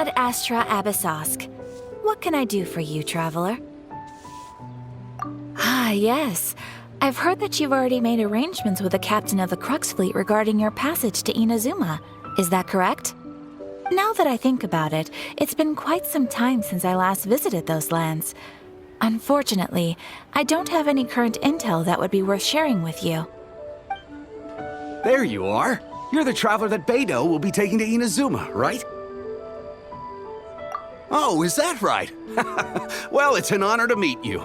Ad Astra Abyssosk. What can I do for you, traveler? Ah, yes. I've heard that you've already made arrangements with the captain of the Crux fleet regarding your passage to Inazuma. Is that correct? Now that I think about it, it's been quite some time since I last visited those lands. Unfortunately, I don't have any current intel that would be worth sharing with you. There you are. You're the traveler that Beidou will be taking to Inazuma, right? Oh, is that right? Well, it's an honor to meet you.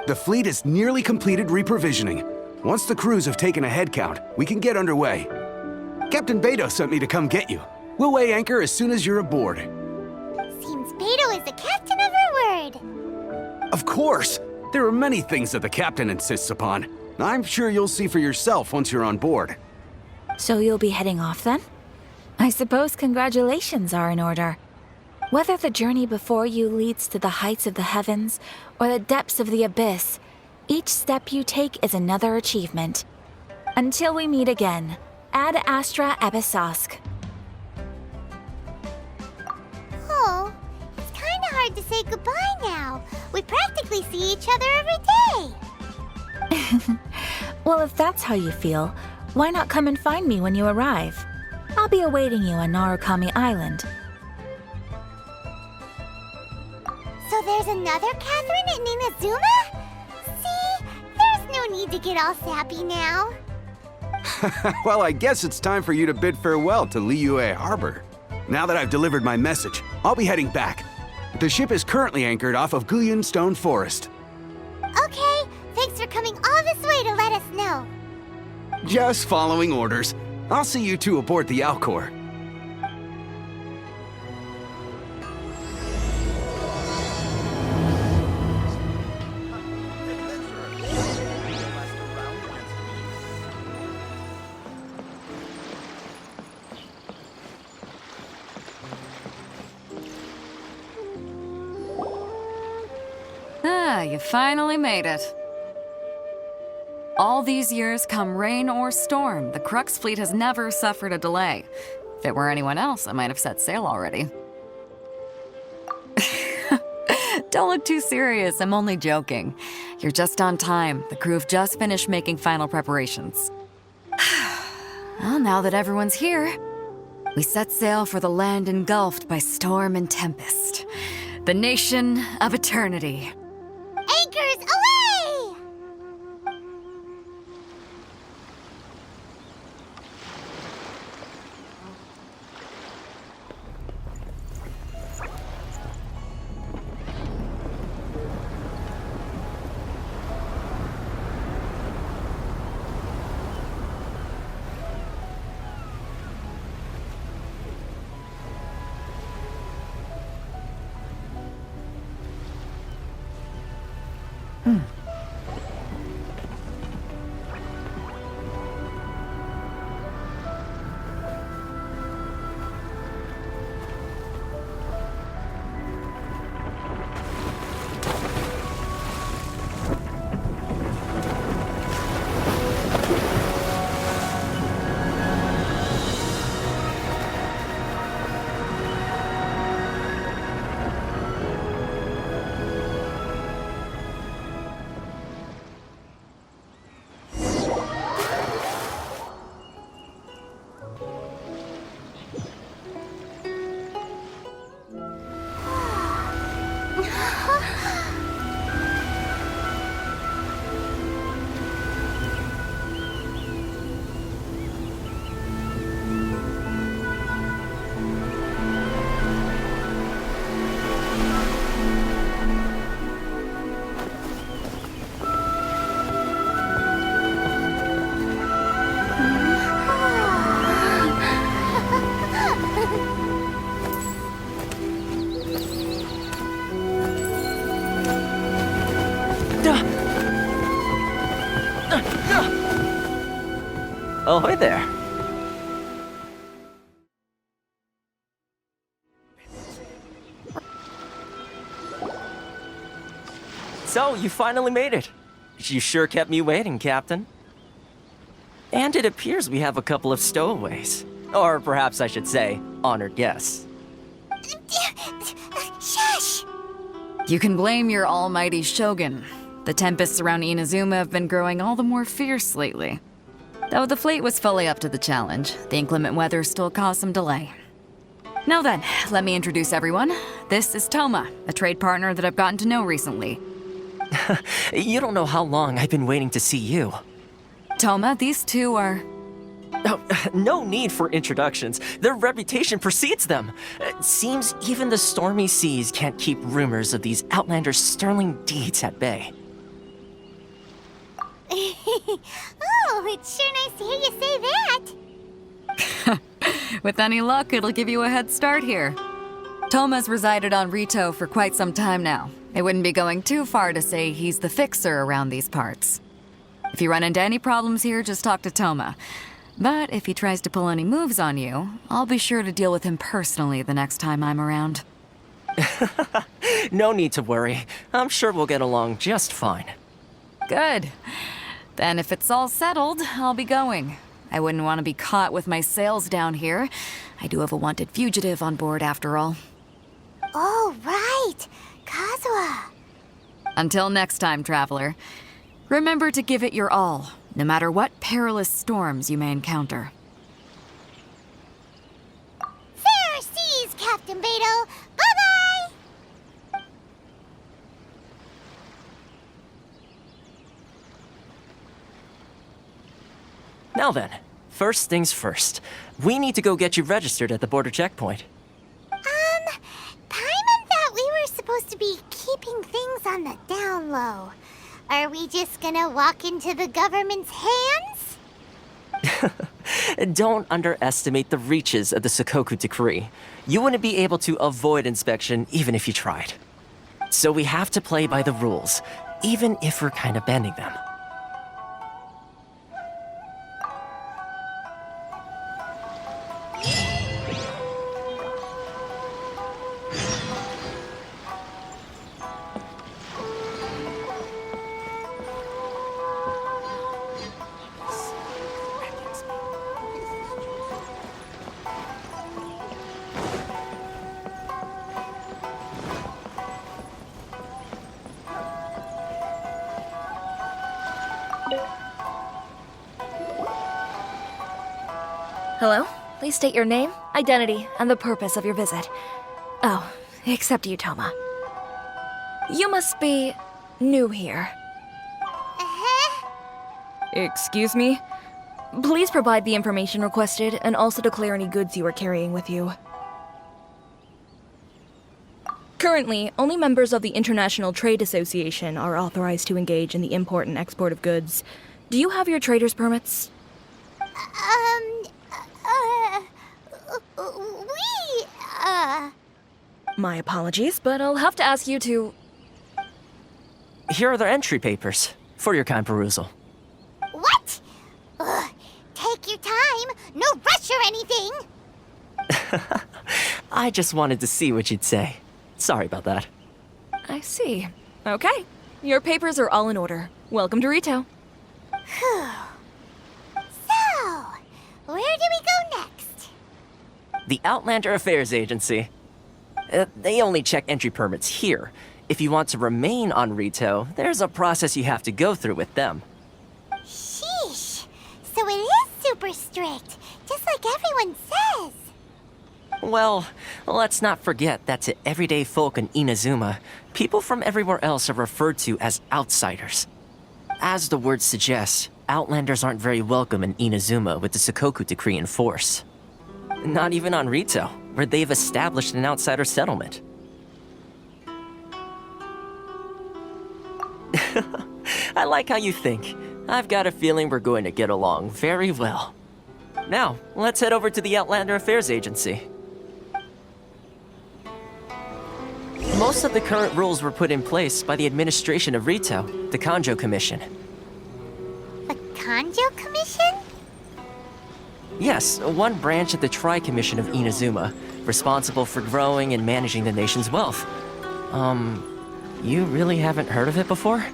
The fleet has nearly completed reprovisioning. Once the crews have taken a head count, we can get underway. Captain Beidou sent me to come get you. We'll weigh anchor as soon as you're aboard. Seems Beidou is the captain of her word. Of course! There are many things that the captain insists upon. I'm sure you'll see for yourself once you're on board. So you'll be heading off then? I suppose congratulations are in order. Whether the journey before you leads to the heights of the heavens or the depths of the abyss, each step you take is another achievement. Until we meet again, Ad Astra Abyssosk. Oh, it's kinda hard to say goodbye now. We practically see each other every day. Well, if that's how you feel, why not come and find me when you arrive? I'll be awaiting you on Narukami Island. So there's another Catherine in Inazuma? See, there's no need to get all sappy now. Well, I guess it's time for you to bid farewell to Liyue Harbor. Now that I've delivered my message, I'll be heading back. The ship is currently anchored off of Guyan Stone Forest. Okay, thanks for coming all this way to let us know. Just following orders. I'll see you two aboard the Alcor. Ah, you finally made it. All these years, come rain or storm, the Crux fleet has never suffered a delay. If it were anyone else, I might have set sail already. Don't look too serious, I'm only joking. You're just on time. The crew have just finished making final preparations. Well, now that everyone's here, we set sail for the land engulfed by storm and tempest. The nation of eternity. Anchors away! Ahoy there. So, you finally made it. You sure kept me waiting, Captain. And it appears we have a couple of stowaways. Or perhaps I should say, honored guests. Shush! You can blame your almighty shogun. The tempests around Inazuma have been growing all the more fierce lately. Though the fleet was fully up to the challenge, the inclement weather still caused some delay. Now then, let me introduce everyone. This is Toma, a trade partner that I've gotten to know recently. You don't know how long I've been waiting to see you. Toma, these two are... Oh, no need for introductions. Their reputation precedes them. It seems even the stormy seas can't keep rumors of these Outlanders' sterling deeds at bay. Oh, it's sure nice to hear you say that. With any luck, it'll give you a head start here. Toma's resided on Rito for quite some time now. It wouldn't be going too far to say he's the fixer around these parts. If you run into any problems here, just talk to Toma. But if he tries to pull any moves on you, I'll be sure to deal with him personally the next time I'm around. No need to worry. I'm sure we'll get along just fine. Good. Then if it's all settled, I'll be going. I wouldn't want to be caught with my sails down here. I do have a wanted fugitive on board after all. Oh, right. Kazuha. Until next time, traveler. Remember to give it your all, no matter what perilous storms you may encounter. Fair seas, Captain Beto. Bye-bye! Now then, first things first. We need to go get you registered at the border checkpoint. Paimon thought we were supposed to be keeping things on the down low. Are we just gonna walk into the government's hands? Don't underestimate the reaches of the Sakoku Decree. You wouldn't be able to avoid inspection even if you tried. So we have to play by the rules, even if we're kind of bending them. Hello? Please state your name, identity, and the purpose of your visit. Oh, except you, Toma. You must be new here. Uh-huh. Excuse me? Please provide the information requested and also declare any goods you are carrying with you. Currently, only members of the International Trade Association are authorized to engage in the import and export of goods. Do you have your trader's permits? My apologies, but I'll have to ask you to... Here are the entry papers for your kind perusal. What? Ugh, take your time. No rush or anything. I just wanted to see what you'd say. Sorry about that. I see. Okay. Your papers are all in order. Welcome to Rito. Whew. So, where do we go next? The Outlander Affairs Agency. They only check entry permits here. If you want to remain on Rito, there's a process you have to go through with them. Sheesh. So it is super strict, just like everyone says. Well, let's not forget that to everyday folk in Inazuma, people from everywhere else are referred to as outsiders. As the word suggests, Outlanders aren't very welcome in Inazuma with the Sakoku Decree in force. Not even on Rito, where they've established an outsider settlement. I like how you think. I've got a feeling we're going to get along very well. Now, let's head over to the Outlander Affairs Agency. Most of the current rules were put in place by the administration of Rito, the Kanjo Commission. The Kanjo Commission? Yes, one branch of the Tri-Commission of Inazuma, responsible for growing and managing the nation's wealth. You really haven't heard of it before?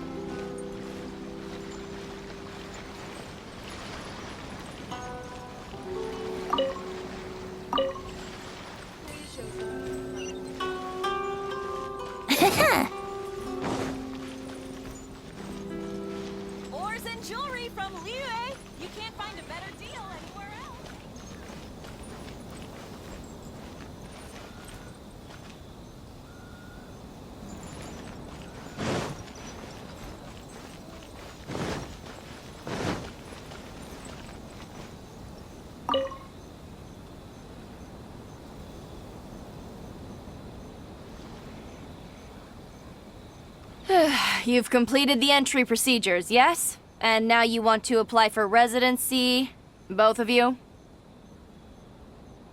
You've completed the entry procedures, yes? And now you want to apply for residency? Both of you?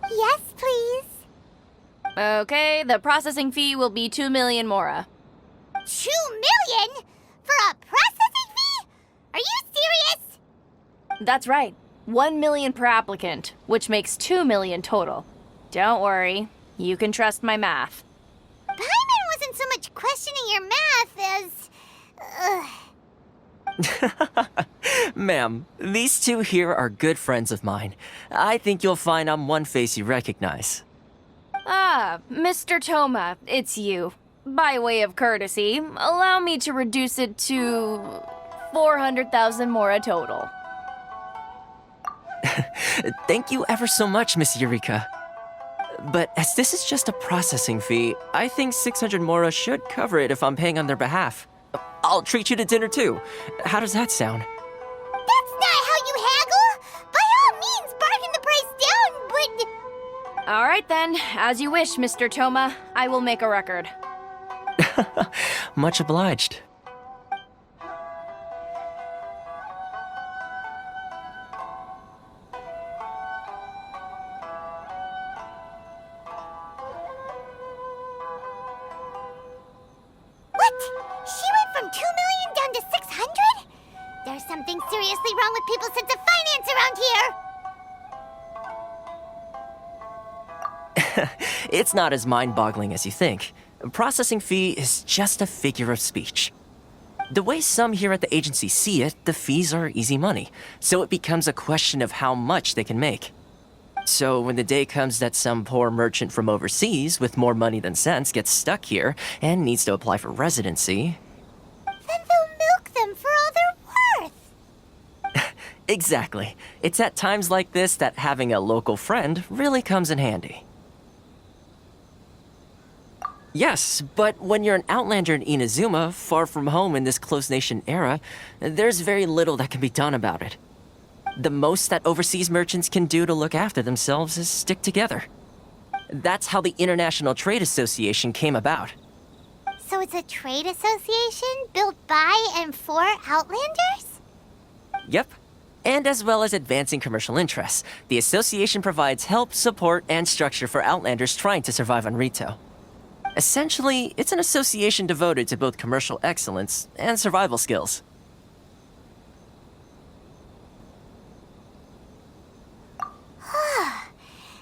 Yes, please. Okay, the processing fee will be 2 million mora. 2 million? For a processing fee? Are you serious? That's right. 1 million per applicant, which makes 2 million total. Don't worry, you can trust my math. Paimon wasn't so much questioning your math as... Ma'am, these two here are good friends of mine. I think you'll find I'm one face you recognize. Ah, Mr. Toma, it's you. By way of courtesy, allow me to reduce it to 400,000 mora total. Thank you ever so much, Miss Eureka. But as this is just a processing fee, I think 600 mora should cover it if I'm paying on their behalf. I'll treat you to dinner too. How does that sound? That's not how you haggle! By all means, bargain the price down, but... All right then, as you wish, Mr. Toma. I will make a record. Much obliged. What? She went from 2 million down to 600? There's something seriously wrong with people's sense of finance around here! It's not as mind-boggling as you think. A processing fee is just a figure of speech. The way some here at the agency see it, the fees are easy money, so it becomes a question of how much they can make. So when the day comes that some poor merchant from overseas with more money than sense gets stuck here and needs to apply for residency... Then they'll milk them for all they're worth! Exactly. It's at times like this that having a local friend really comes in handy. Yes, but when you're an outlander in Inazuma, far from home in this close nation era, there's very little that can be done about it. The most that overseas merchants can do to look after themselves is stick together. That's how the International Trade Association came about. So it's a trade association built by and for Outlanders? Yep. And as well as advancing commercial interests, the association provides help, support, and structure for Outlanders trying to survive on Rito. Essentially, it's an association devoted to both commercial excellence and survival skills.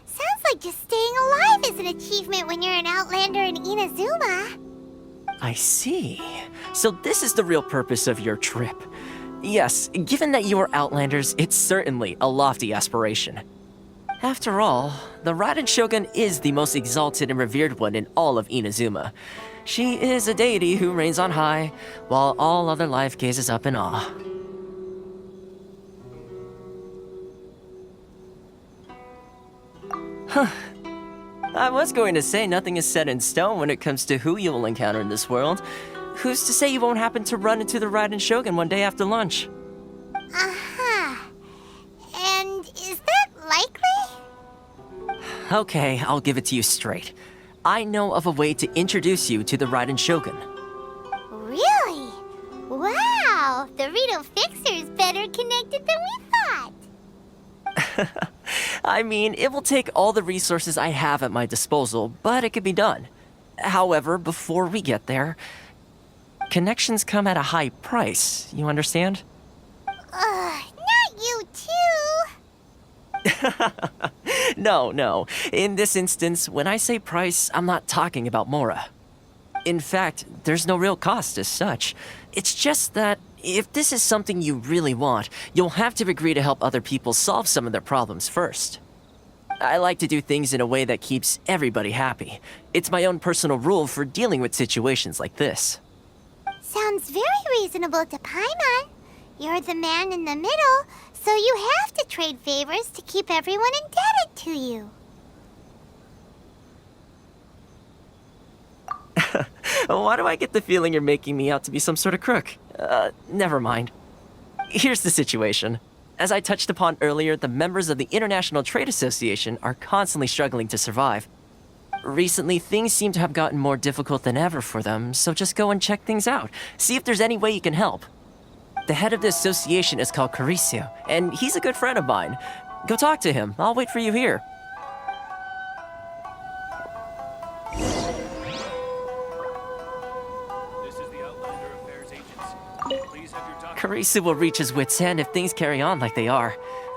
Sounds like just staying alive is an achievement when you're an Outlander in Inazuma. I see. So this is the real purpose of your trip. Yes, given that you are Outlanders, it's certainly a lofty aspiration. After all, the Raiden Shogun is the most exalted and revered one in all of Inazuma. She is a deity who reigns on high, while all other life gazes up in awe. Huh. I was going to say nothing is set in stone when it comes to who you will encounter in this world. Who's to say you won't happen to run into the Raiden Shogun one day after lunch? Uh-huh. And is that likely? Okay, I'll give it to you straight. I know of a way to introduce you to the Raiden Shogun. Really? Wow! The Rito Fixer's better connected than we thought. I mean, it will take all the resources I have at my disposal, but it can be done. However, before we get there, connections come at a high price, you understand? Not you too! No. In this instance, when I say price, I'm not talking about Mora. In fact, there's no real cost as such. It's just that if this is something you really want, you'll have to agree to help other people solve some of their problems first. I like to do things in a way that keeps everybody happy. It's my own personal rule for dealing with situations like this. Sounds very reasonable to Paimon. You're the man in the middle, so you have to trade favors to keep everyone indebted to you. Why do I get the feeling you're making me out to be some sort of crook? Never mind. Here's the situation. As I touched upon earlier, the members of the International Trade Association are constantly struggling to survive. Recently, things seem to have gotten more difficult than ever for them, so just go and check things out. See if there's any way you can help. The head of the association is called Caricio, and he's a good friend of mine. Go talk to him. I'll wait for you here. Caricio will reach his wits' end if things carry on like they are.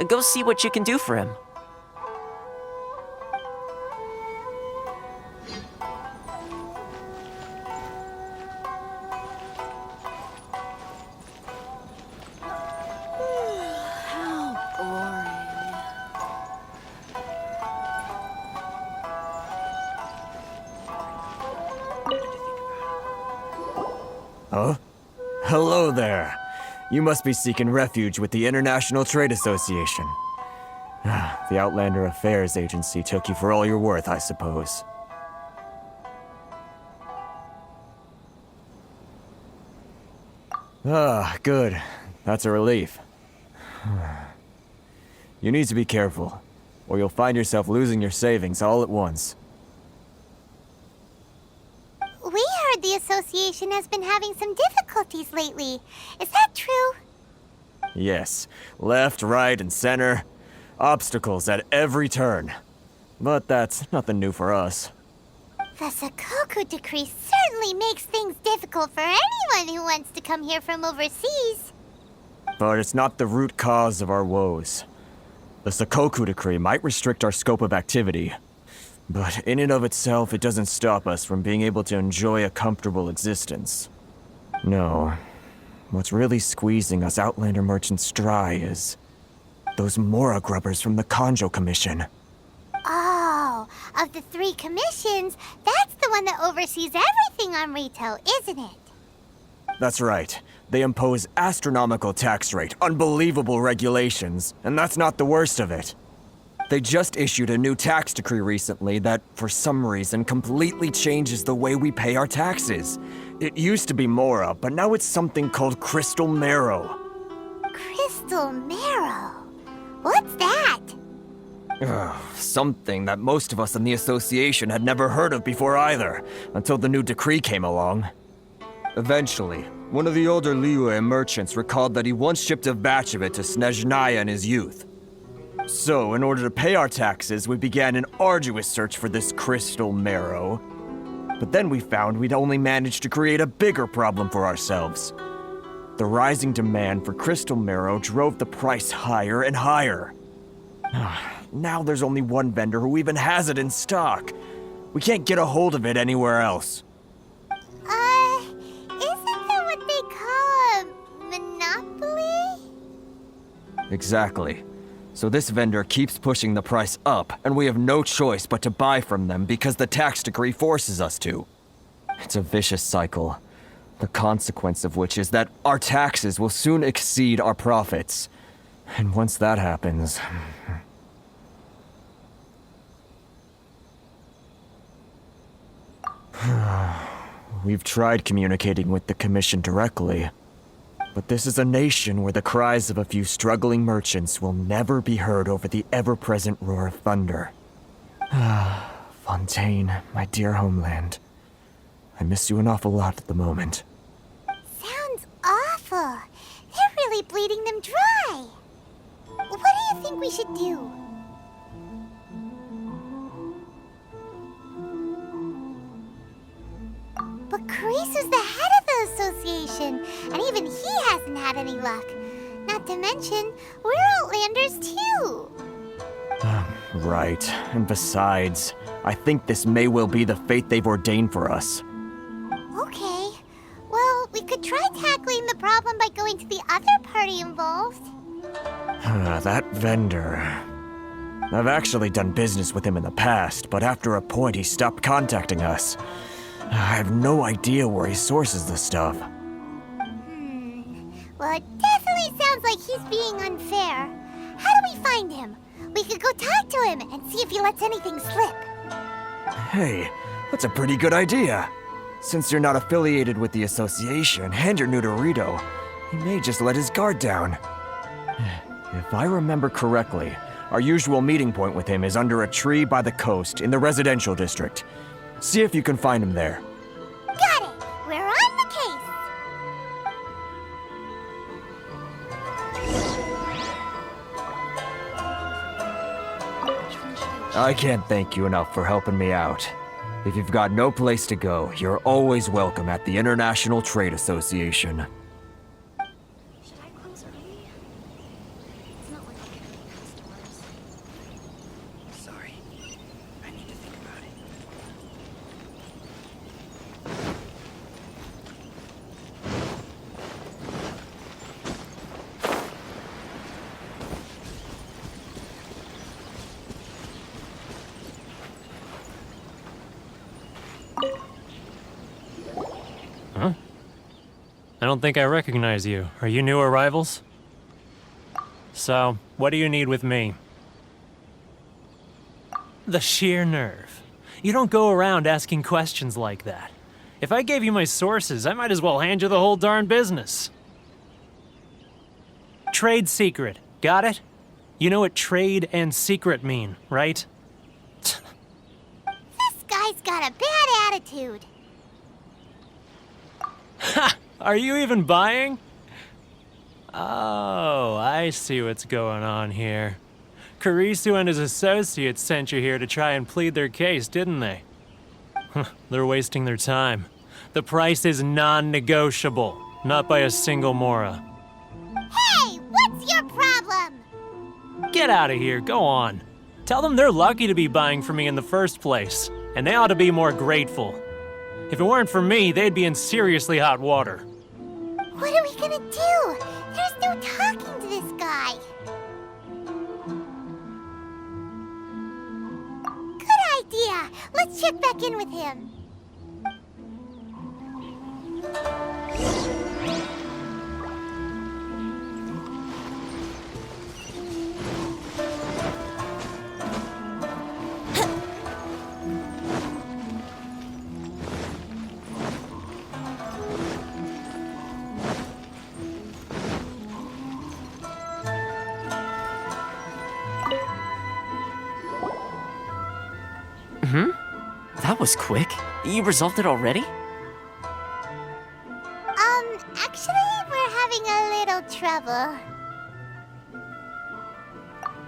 Go see what you can do for him. Huh? Hello there. You must be seeking refuge with the International Trade Association. The Outlander Affairs Agency took you for all you're worth, I suppose. Good. That's a relief. You need to be careful, or you'll find yourself losing your savings all at once. We heard the association has been having some difficulties lately. Is that true? Yes. Left, right, and center. Obstacles at every turn. But that's nothing new for us. The Sakoku decree certainly makes things difficult for anyone who wants to come here from overseas. But it's not the root cause of our woes. The Sakoku decree might restrict our scope of activity, but in and of itself, it doesn't stop us from being able to enjoy a comfortable existence. No. What's really squeezing us Outlander merchants dry is those Mora grubbers from the Kanjo Commission. Oh, of the 3 commissions, that's the one that oversees everything on Rito, isn't it? That's right. They impose astronomical tax rate, unbelievable regulations, and that's not the worst of it. They just issued a new tax decree recently that, for some reason, completely changes the way we pay our taxes. It used to be Mora, but now it's something called Crystal Marrow. Crystal Marrow? What's that? Something that most of us in the association had never heard of before either, until the new decree came along. Eventually, one of the older Liyue merchants recalled that he once shipped a batch of it to Snezhnaya in his youth. So, in order to pay our taxes, we began an arduous search for this Crystal Marrow. But then we found we'd only managed to create a bigger problem for ourselves. The rising demand for Crystal Marrow drove the price higher and higher. Now there's only one vendor who even has it in stock. We can't get a hold of it anywhere else. Isn't that what they call a monopoly? Exactly. So this vendor keeps pushing the price up, and we have no choice but to buy from them because the tax decree forces us to. It's a vicious cycle, the consequence of which is that our taxes will soon exceed our profits. And once that happens... We've tried communicating with the Commission directly, but this is a nation where the cries of a few struggling merchants will never be heard over the ever-present roar of thunder. Fontaine, my dear homeland. I miss you an awful lot at the moment. Sounds awful. They're really bleeding them dry. What do you think we should do? But Cariso's the head of the association, and even he hasn't had any luck. Not to mention, we're Outlanders too. Right. And besides, I think this may well be the fate they've ordained for us. Okay. Well, we could try tackling the problem by going to the other party involved. That vendor... I've actually done business with him in the past, but after a point he stopped contacting us. I have no idea where he sources the stuff. Well, it definitely sounds like he's being unfair. How do we find him? We could go talk to him and see if he lets anything slip. Hey, that's a pretty good idea. Since you're not affiliated with the association and you're new to Rito, he may just let his guard down. If I remember correctly, Our usual meeting point with him is under a tree by the coast in the residential district. See if you can find him there. Got it! We're on the case! I can't thank you enough for helping me out. If you've got no place to go, you're always welcome at the International Trade Association. Should I close early? It's not like I can have customers. Sorry. I need to think about it. Huh? I don't think I recognize you. Are you new arrivals? So, what do you need with me? The sheer nerve. You don't go around asking questions like that. If I gave you my sources, I might as well hand you the whole darn business. Trade secret. Got it? You know what trade and secret mean, right? This guy's got a bad attitude. Ha! Are you even buying? Oh, I see what's going on here. Karisu and his associates sent you here to try and plead their case, didn't they? They're wasting their time. The price is non-negotiable, not by a single Mora. Hey, what's your problem? Get out of here, go on. Tell them they're lucky to be buying from me in the first place, and they ought to be more grateful. If it weren't for me, they'd be in seriously hot water. What are we gonna do? There's no talking to this guy. Good idea. Let's check back in with him. That was quick. You resolved it already? Actually, we're having a little trouble.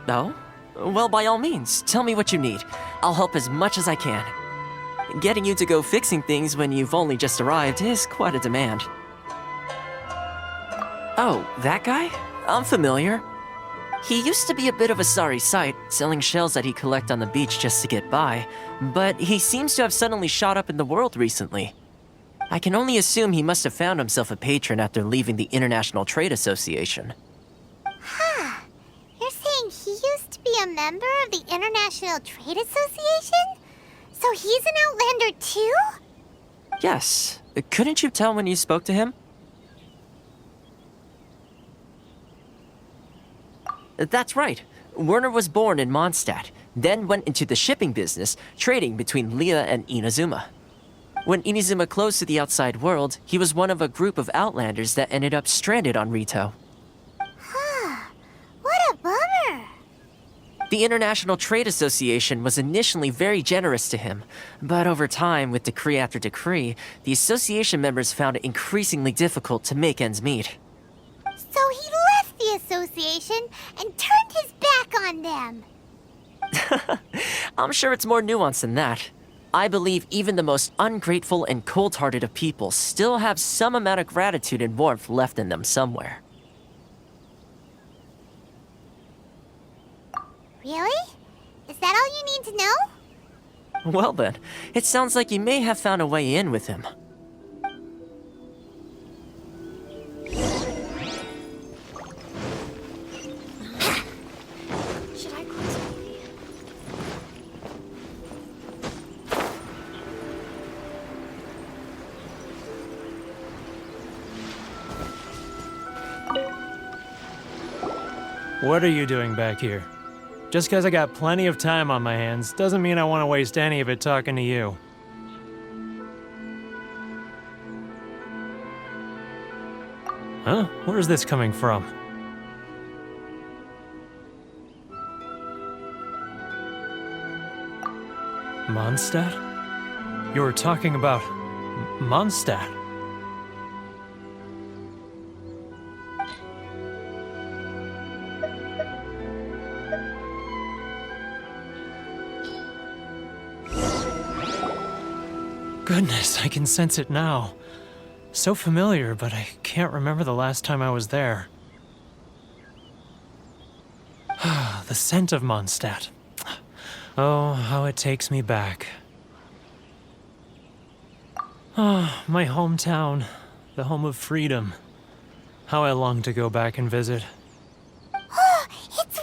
Oh? Well, by all means, tell me what you need. I'll help as much as I can. Getting you to go fixing things when you've only just arrived is quite a demand. Oh, that guy? I'm familiar. He used to be a bit of a sorry sight, selling shells that he'd collect on the beach just to get by, but he seems to have suddenly shot up in the world recently. I can only assume he must have found himself a patron after leaving the International Trade Association. Huh. You're saying he used to be a member of the International Trade Association? So he's an Outlander too? Yes. Couldn't you tell when you spoke to him? That's right. Werner was born in Mondstadt, then went into the shipping business, trading between Leah and Inazuma. When Inazuma closed to the outside world, he was one of a group of Outlanders that ended up stranded on Rito. Huh. What a bummer. The International Trade Association was initially very generous to him, but over time, with decree after decree, the association members found it increasingly difficult to make ends meet. So he left the association and turned his back on them. I'm sure it's more nuanced than that. I believe even the most ungrateful and cold-hearted of people still have some amount of gratitude and warmth left in them somewhere. Really? Is that all you need to know? Well then, it sounds like you may have found a way in with him. Should I close early? What are you doing back here? Just because I got plenty of time on my hands doesn't mean I want to waste any of it talking to you. Huh? Where's this coming from? Mondstadt? You were talking about Mondstadt. Goodness, I can sense it now. So familiar, but I can't remember the last time I was there. The scent of Mondstadt. Oh, how it takes me back. Oh, my hometown, the home of freedom. How I long to go back and visit. Oh, it's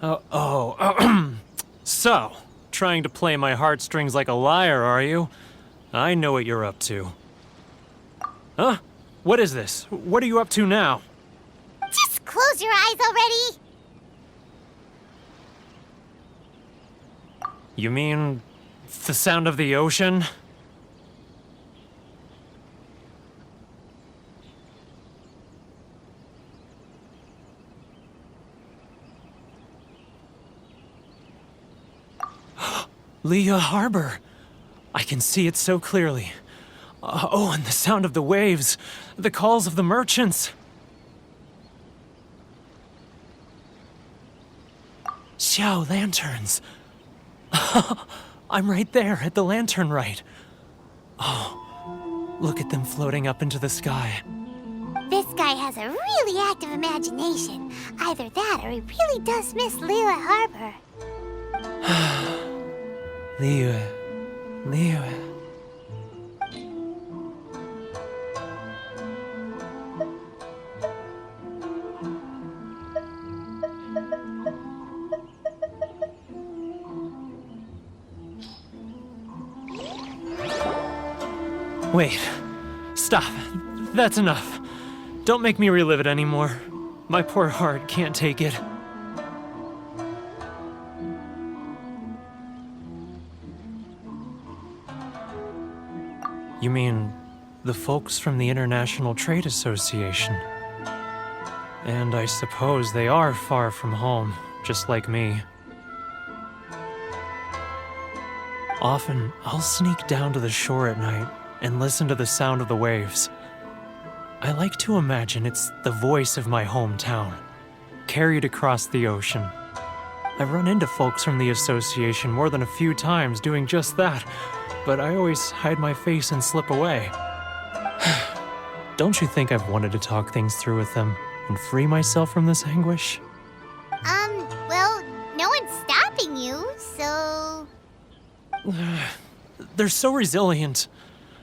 working! So, trying to play my heartstrings like a liar, are you? I know what you're up to. Huh? What is this? What are you up to now? Just close your eyes already! You mean the sound of the ocean? Leah Harbor. I can see it so clearly. Oh, and the sound of the waves, the calls of the merchants. Xiao lanterns. I'm right there at the lantern right. Oh, look at them floating up into the sky. This guy has a really active imagination. Either that or he really does miss Liyue Harbor. Liyue. Wait. Stop. That's enough. Don't make me relive it anymore. My poor heart can't take it. You mean the folks from the International Trade Association? And I suppose they are far from home, just like me. Often, I'll sneak down to the shore at night and listen to the sound of the waves. I like to imagine it's the voice of my hometown, carried across the ocean. I've run into folks from the association more than a few times doing just that, but I always hide my face and slip away. Don't you think I've wanted to talk things through with them and free myself from this anguish? Well, no one's stopping you, so... They're so resilient.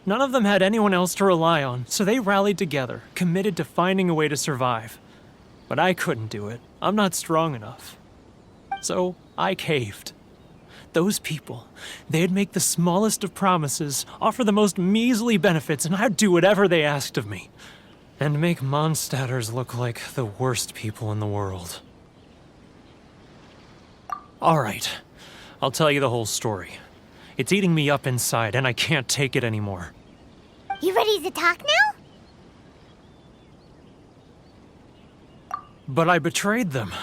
None of them had anyone else to rely on, so they rallied together, committed to finding a way to survive. But I couldn't do it. I'm not strong enough. So I caved. Those people, they'd make the smallest of promises, offer the most measly benefits, and I'd do whatever they asked of me. And make Mondstadters look like the worst people in the world. All right, I'll tell you the whole story. It's eating me up inside, and I can't take it anymore. You ready to talk now? But I betrayed them.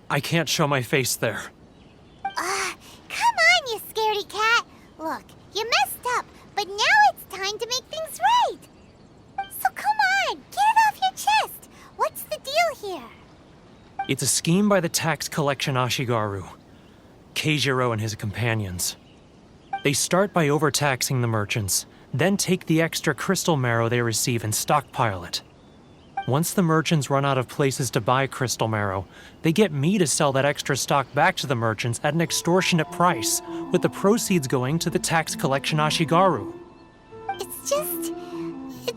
I can't show my face there. Come on, you scaredy cat. Look, you messed up, but now it's time to make things right. So come on, get it off your chest. What's the deal here? It's a scheme by the tax collection Ashigaru, Keijiro and his companions. They start by overtaxing the merchants, then take the extra crystal marrow they receive and stockpile it. Once the merchants run out of places to buy crystal marrow, they get me to sell that extra stock back to the merchants at an extortionate price, with the proceeds going to the tax collection Ashigaru. It's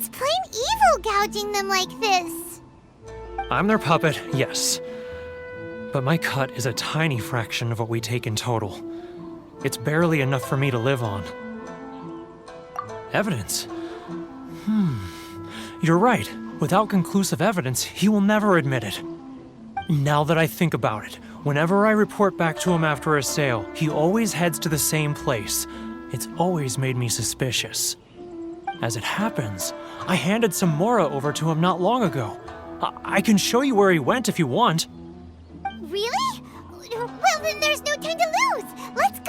plain evil gouging them like this. I'm their puppet, yes. But my cut is a tiny fraction of what we take in total. It's barely enough for me to live on. Evidence? You're right. Without conclusive evidence, he will never admit it. Now that I think about it, whenever I report back to him after a sale, he always heads to the same place. It's always made me suspicious. As it happens, I handed some Mora over to him not long ago. I can show you where he went if you want. Really? Well, Then there's no time to lose! Let's